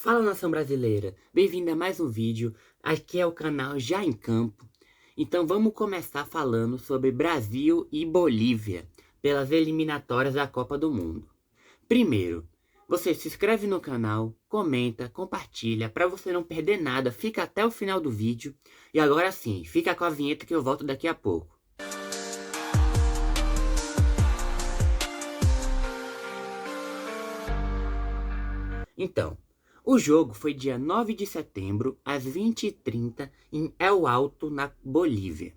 Fala, nação brasileira, bem-vindo a mais um vídeo. Aqui é o canal Já em Campo. Então vamos começar falando sobre Brasil e Bolívia pelas eliminatórias da Copa do Mundo. Primeiro, você se inscreve no canal, comenta, compartilha para você não perder nada, fica até o final do vídeo. E agora sim, fica com a vinheta que eu volto daqui a pouco. Então, o jogo foi dia 9 de setembro, às 20h30, em El Alto, na Bolívia.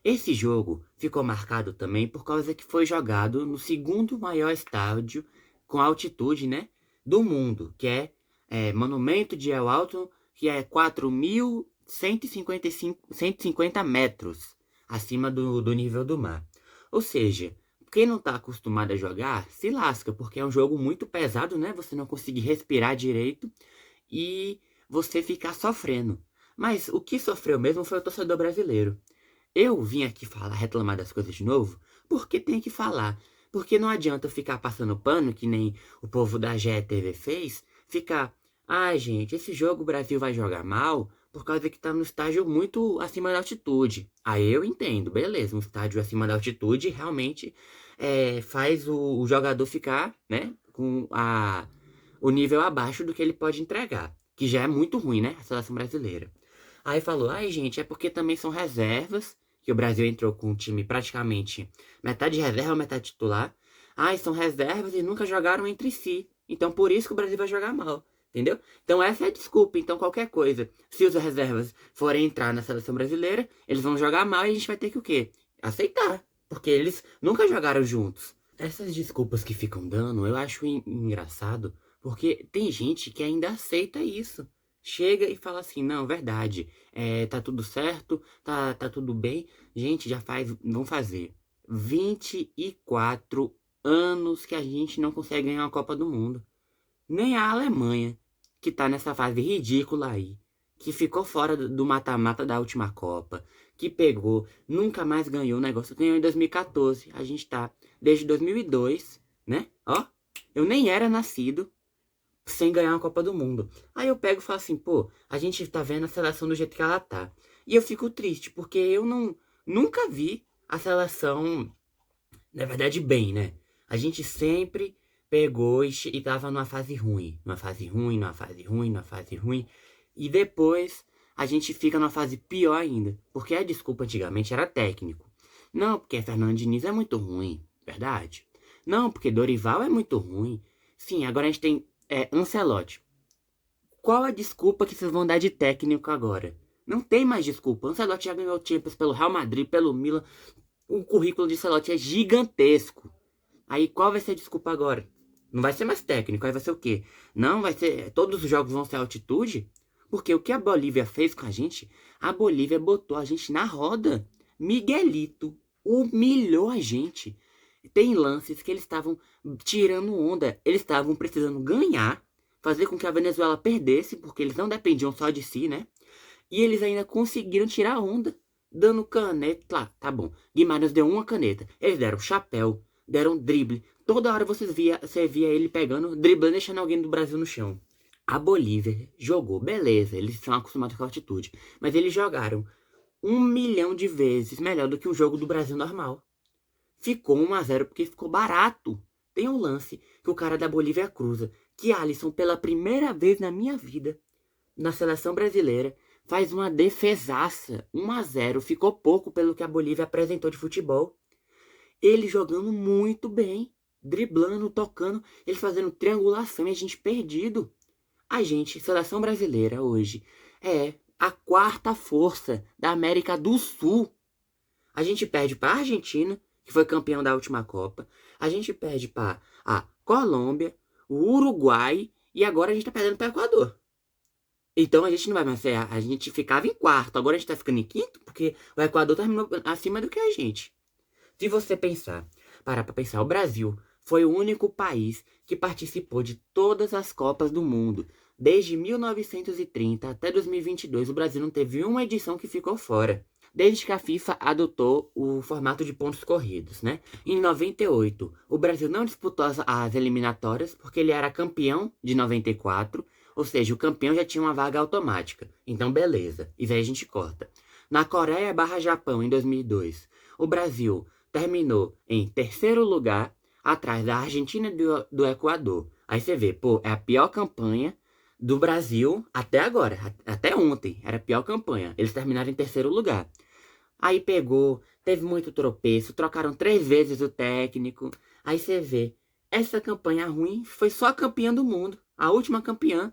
Esse jogo ficou marcado também por causa que foi jogado no segundo maior estádio com altitude, né, do mundo, que é Monumento de El Alto, que é 4.150 metros acima do nível do mar. Ou seja, quem não está acostumado a jogar, se lasca, porque é um jogo muito pesado, né? Você não conseguir respirar direito e você ficar sofrendo. Mas o que sofreu mesmo foi o torcedor brasileiro. Eu vim aqui falar, reclamar das coisas de novo, porque tem que falar. Porque não adianta ficar passando pano, que nem o povo da GETV fez, ficar, ai gente, esse jogo o Brasil vai jogar mal por causa que tá no estágio muito acima da altitude. Aí eu entendo, beleza, um estádio acima da altitude realmente faz o jogador ficar, né, com o nível abaixo do que ele pode entregar, que já é muito ruim, né, a seleção brasileira. Aí falou, ai gente, é porque também são reservas, que o Brasil entrou com um time praticamente metade reserva, metade titular. Ai, são reservas e nunca jogaram entre si. Então por isso que o Brasil vai jogar mal, entendeu? Então essa é a desculpa. Então qualquer coisa, se os reservas forem entrar na seleção brasileira, eles vão jogar mal e a gente vai ter que o quê? Aceitar, porque eles nunca jogaram juntos. Essas desculpas que ficam dando, eu acho engraçado, porque tem gente que ainda aceita isso. Chega e fala assim, não, verdade, tá tudo certo, tá tudo bem. Gente, vão fazer 24 anos que a gente não consegue ganhar uma Copa do Mundo. Nem a Alemanha, que tá nessa fase ridícula aí, que ficou fora do mata-mata da última Copa, que pegou, nunca mais ganhou o negócio, ganhou em 2014. A gente tá desde 2002, né? Ó, eu nem era nascido sem ganhar uma Copa do Mundo. Aí eu pego e falo assim, pô, a gente tá vendo a seleção do jeito que ela tá. E eu fico triste, porque eu nunca vi a seleção, na verdade, bem, né? A gente sempre pegou e tava numa fase ruim. Numa fase ruim, numa fase ruim, numa fase ruim. E depois a gente fica numa fase pior ainda. Porque a desculpa antigamente era técnico. Não, porque Fernando Diniz é muito ruim, verdade? Não, porque Dorival é muito ruim. Sim, agora a gente tem Ancelotti. Qual a desculpa que vocês vão dar de técnico agora? Não tem mais desculpa. Ancelotti já ganhou Champions pelo Real Madrid, pelo Milan. O currículo de Ancelotti é gigantesco. Aí qual vai ser a desculpa agora? Não vai ser mais técnico, aí vai ser o quê? Não, vai ser. Todos os jogos vão ser altitude? Porque o que a Bolívia fez com a gente? A Bolívia botou a gente na roda. Miguelito humilhou a gente. Tem lances que eles estavam tirando onda. Eles estavam precisando ganhar, fazer com que a Venezuela perdesse, porque eles não dependiam só de si, né? E eles ainda conseguiram tirar onda, dando caneta. Tá bom. Guimarães deu uma caneta. Eles deram chapéu, deram drible. Toda hora você via ele pegando, driblando, deixando alguém do Brasil no chão. A Bolívia jogou, beleza, eles são acostumados com a altitude. Mas eles jogaram 1 milhão de vezes melhor do que um jogo do Brasil normal. Ficou 1-0 porque ficou barato. Tem um lance que o cara da Bolívia cruza, que Alisson, pela primeira vez na minha vida, na seleção brasileira, faz uma defesaça. 1-0, ficou pouco pelo que a Bolívia apresentou de futebol. Ele jogando muito bem, driblando, tocando, ele fazendo triangulação e a gente perdido. A gente, seleção brasileira hoje, é a quarta força da América do Sul. A gente perde para a Argentina, que foi campeão da última Copa. A gente perde para a Colômbia, o Uruguai e agora a gente tá perdendo para o Equador. Então a gente não vai mais ser. A gente ficava em quarto, agora a gente tá ficando em quinto, porque o Equador terminou acima do que a gente. Se você parar pra pensar, o Brasil foi o único país que participou de todas as Copas do Mundo. Desde 1930 até 2022, o Brasil não teve uma edição que ficou fora. Desde que a FIFA adotou o formato de pontos corridos, né? Em 98, o Brasil não disputou as eliminatórias porque ele era campeão de 94. Ou seja, o campeão já tinha uma vaga automática. Então, beleza. Isso aí a gente corta. Na Coreia/Japão, em 2002, o Brasil terminou em terceiro lugar, atrás da Argentina e do Equador. Aí você vê, pô, é a pior campanha do Brasil até agora. Até ontem, era a pior campanha. Eles terminaram em terceiro lugar. Aí pegou, teve muito tropeço, trocaram 3 vezes o técnico. Aí você vê, essa campanha ruim foi só a campeã do mundo. A última campeã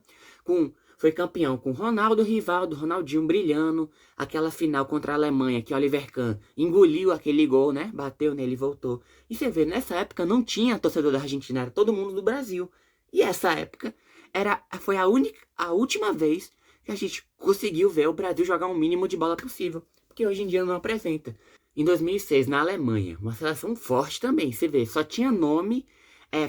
foi campeão com Ronaldo, Rivaldo, Ronaldinho brilhando. Aquela final contra a Alemanha que Oliver Kahn engoliu aquele gol, né? Bateu nele e voltou. E você vê, nessa época não tinha torcedor da Argentina, era todo mundo do Brasil. E essa época foi a última vez que a gente conseguiu ver o Brasil jogar o mínimo de bola possível. Porque hoje em dia não apresenta. Em 2006, na Alemanha, uma seleção forte também, você vê, só tinha nome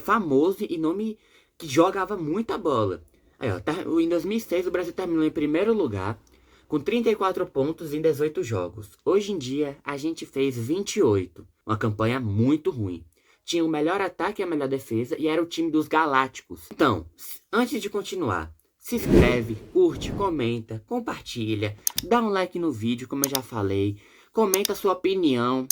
famoso e nome que jogava muita bola. Aí, ó, em 2006 o Brasil terminou em primeiro lugar, com 34 pontos em 18 jogos. Hoje em dia, a gente fez 28, uma campanha muito ruim. Tinha o melhor ataque e a melhor defesa, e era o time dos Galácticos. Então, antes de continuar, se inscreve, curte, comenta, compartilha, dá um like no vídeo, como eu já falei, comenta a sua opinião.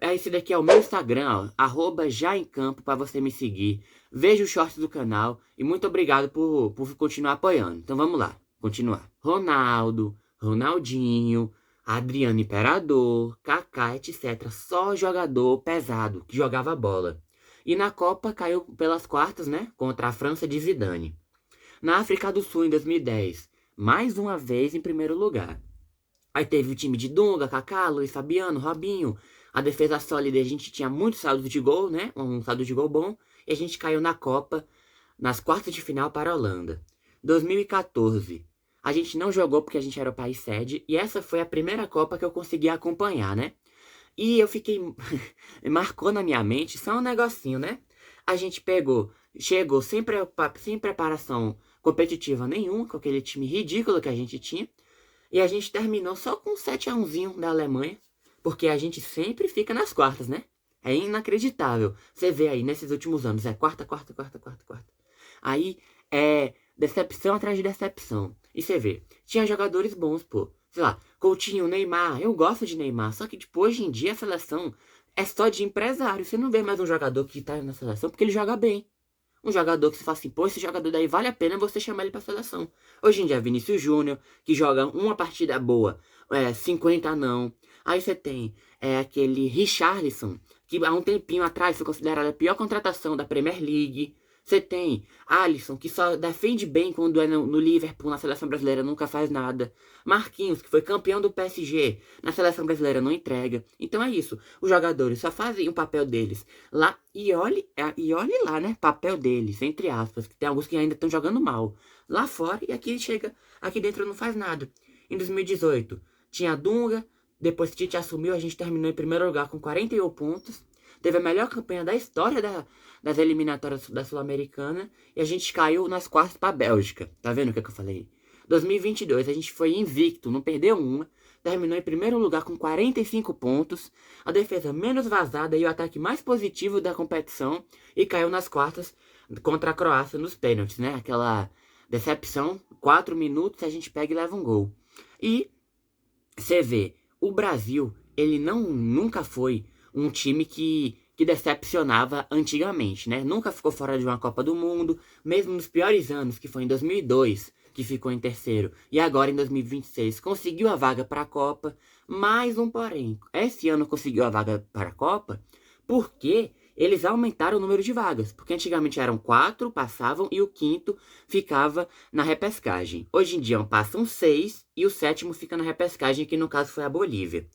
Esse daqui é o meu Instagram, ó, @jaemcampo, para você me seguir. Veja os shorts do canal e muito obrigado por continuar apoiando. Então vamos lá, continuar. Ronaldo, Ronaldinho, Adriano Imperador, Kaká, etc. Só jogador pesado que jogava bola. E na Copa caiu pelas quartas, né, contra a França de Zidane. Na África do Sul, em 2010, mais uma vez em primeiro lugar. Aí teve o time de Dunga, Kaká, Luiz Fabiano, Robinho. A defesa sólida, a gente tinha muito saldo de gol, né? Um saldo de gol bom. E a gente caiu na Copa, nas quartas de final para a Holanda. 2014, a gente não jogou porque a gente era o país sede. E essa foi a primeira Copa que eu consegui acompanhar, né? E eu fiquei... marcou na minha mente só um negocinho, né? A gente chegou sem preparação competitiva nenhuma, com aquele time ridículo que a gente tinha. E a gente terminou só com um 7-1zinho da Alemanha, porque a gente sempre fica nas quartas, né? É inacreditável. Você vê aí, nesses últimos anos, é quarta. Aí, decepção atrás de decepção. E você vê, tinha jogadores bons, pô. Sei lá, Coutinho, Neymar, eu gosto de Neymar, só que, tipo, hoje em dia a seleção é só de empresário. Você não vê mais um jogador que tá na seleção porque ele joga bem. Um jogador que você fala assim, pô, esse jogador daí vale a pena você chamar ele pra seleção. Hoje em dia, Vinícius Júnior, que joga uma partida boa, 50 não. Aí você tem aquele Richarlison, que há um tempinho atrás foi considerado a pior contratação da Premier League. Você tem Alisson, que só defende bem quando é no Liverpool, na seleção brasileira nunca faz nada. Marquinhos, que foi campeão do PSG, na seleção brasileira não entrega. Então é isso, os jogadores só fazem o papel deles lá e olhe lá, né, papel deles, entre aspas, que tem alguns que ainda estão jogando mal. Lá fora e aqui dentro não faz nada. Em 2018, tinha Dunga, depois que Tite assumiu, a gente terminou em primeiro lugar com 41 pontos. Teve a melhor campanha da história das eliminatórias da Sul-Americana. E a gente caiu nas quartas para a Bélgica. Tá vendo o que eu falei? 2022, a gente foi invicto, não perdeu uma. Terminou em primeiro lugar com 45 pontos. A defesa menos vazada e o ataque mais positivo da competição. E caiu nas quartas contra a Croácia nos pênaltis, né? Aquela decepção. 4 minutos, a gente pega e leva um gol. E você vê, o Brasil, ele nunca foi um time que decepcionava antigamente, né? Nunca ficou fora de uma Copa do Mundo, mesmo nos piores anos, que foi em 2002, que ficou em terceiro, e agora em 2026 conseguiu a vaga para a Copa, mais um porém. Esse ano conseguiu a vaga para a Copa porque eles aumentaram o número de vagas, porque antigamente eram 4, passavam, e o quinto ficava na repescagem. Hoje em dia passam 6, e o sétimo fica na repescagem, que no caso foi a Bolívia.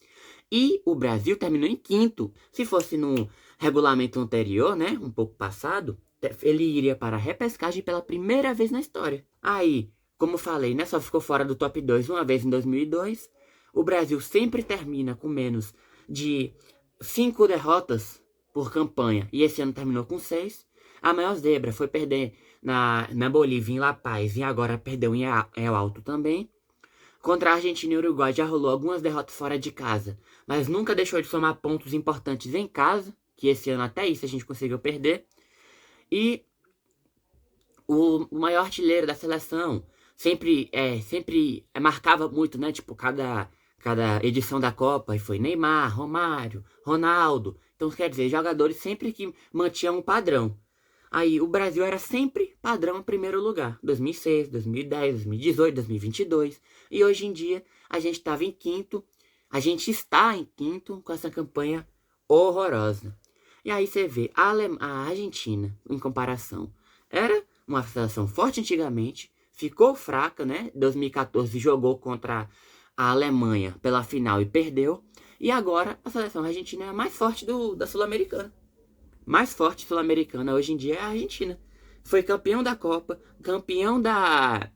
E o Brasil terminou em quinto. Se fosse no regulamento anterior, né, um pouco passado, ele iria para a repescagem pela primeira vez na história. Aí, como falei, né, só ficou fora do top 2 uma vez em 2002. O Brasil sempre termina com menos de 5 derrotas por campanha, e esse ano terminou com 6. A maior zebra foi perder na Bolívia, em La Paz, e agora perdeu em El Alto também. Contra a Argentina e o Uruguai já rolou algumas derrotas fora de casa, mas nunca deixou de somar pontos importantes em casa, que esse ano até isso a gente conseguiu perder. E o maior artilheiro da seleção. Sempre marcava muito, né? Tipo, cada edição da Copa, e foi Neymar, Romário, Ronaldo. Então, quer dizer, jogadores sempre que mantinham um padrão. Aí, o Brasil era sempre padrão em primeiro lugar. 2006, 2010, 2018, 2022. E hoje em dia, a gente estava em quinto. A gente está em quinto com essa campanha horrorosa. E aí você vê a Argentina, em comparação, era uma seleção forte antigamente, ficou fraca, né? 2014 jogou contra a Alemanha pela final e perdeu. E agora a seleção argentina é a mais forte da Sul-Americana. Mais forte sul-americana hoje em dia é a Argentina. Foi campeão da Copa, campeão da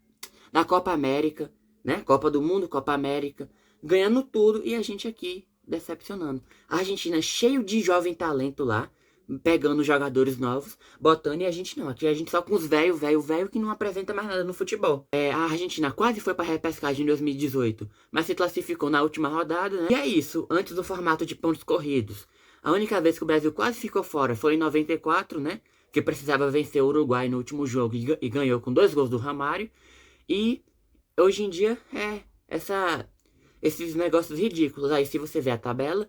Copa América, né? Copa do Mundo, Copa América, ganhando tudo e a gente aqui decepcionando. A Argentina é cheio de jovem talento lá, pegando jogadores novos, botando, e a gente não. Aqui a gente só com os velho que não apresenta mais nada no futebol. A Argentina quase foi para a repescagem em 2018, mas se classificou na última rodada, né? E é isso, antes do formato de pontos corridos. A única vez que o Brasil quase ficou fora foi em 94, né? Que precisava vencer o Uruguai no último jogo e ganhou com 2 gols do Romário. E hoje em dia esses negócios ridículos. Aí se você ver a tabela,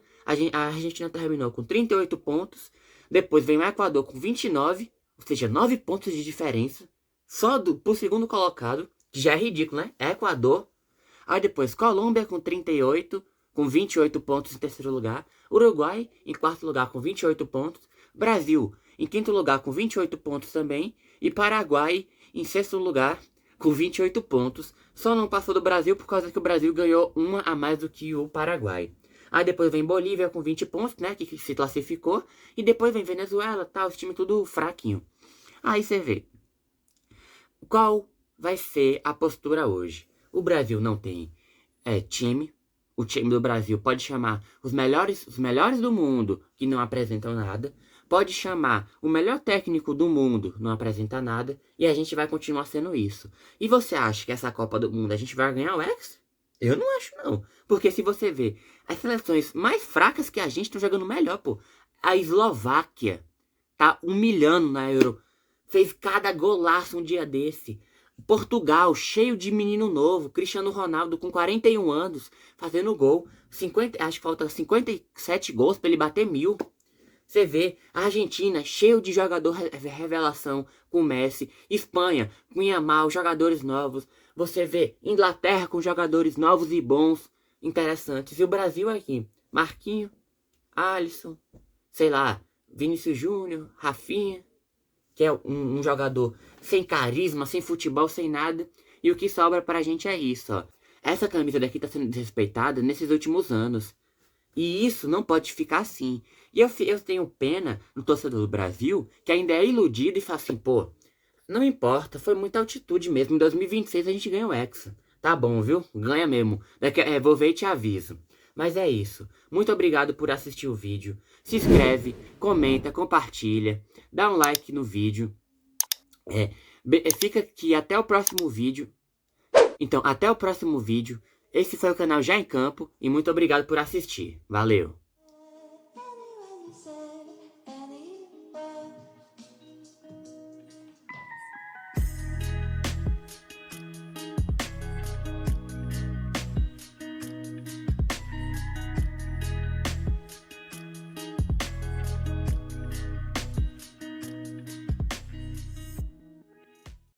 a Argentina terminou com 38 pontos. Depois vem o Equador com 29, ou seja, 9 pontos de diferença. Só pro segundo colocado, que já é ridículo, né? Equador. Aí depois Colômbia com 38, com 28 pontos em terceiro lugar. Uruguai em quarto lugar com 28 pontos. Brasil em quinto lugar com 28 pontos também. E Paraguai em sexto lugar com 28 pontos. Só não passou do Brasil por causa que o Brasil ganhou uma a mais do que o Paraguai. Aí depois vem Bolívia com 20 pontos, né, que se classificou. E depois vem Venezuela, tá, os times tudo fraquinho. Aí você vê. Qual vai ser a postura hoje? O Brasil não tem time. O time do Brasil pode chamar os melhores do mundo que não apresentam nada. Pode chamar o melhor técnico do mundo, não apresenta nada. E a gente vai continuar sendo isso. E você acha que essa Copa do Mundo a gente vai ganhar o Hexa? Eu não acho, não. Porque se você vê, as seleções mais fracas que a gente estão jogando melhor, pô. A Eslováquia tá humilhando na Euro. Fez cada golaço um dia desse. Portugal, cheio de menino novo. Cristiano Ronaldo com 41 anos, fazendo gol. Acho que falta 57 gols pra ele bater 1000. Você vê, a Argentina, cheio de jogador revelação com Messi. Espanha, com Yamal, jogadores novos. Você vê, Inglaterra com jogadores novos e bons, interessantes. E o Brasil aqui, Marquinhos, Alisson, sei lá, Vinícius Júnior, Rafinha, que é um jogador sem carisma, sem futebol, sem nada. E o que sobra pra gente é isso, ó. Essa camisa daqui tá sendo desrespeitada nesses últimos anos. E isso não pode ficar assim. E eu tenho pena no torcedor do Brasil, que ainda é iludido e fala assim, pô, não importa, foi muita altitude mesmo. Em 2026 a gente ganha o Hexa. Tá bom, viu? Ganha mesmo. Vou ver e te aviso. Mas é isso. Muito obrigado por assistir o vídeo. Se inscreve, comenta, compartilha. Dá um like no vídeo. Fica aqui até o próximo vídeo. Então, até o próximo vídeo. Esse foi o canal Já em Campo. E muito obrigado por assistir. Valeu!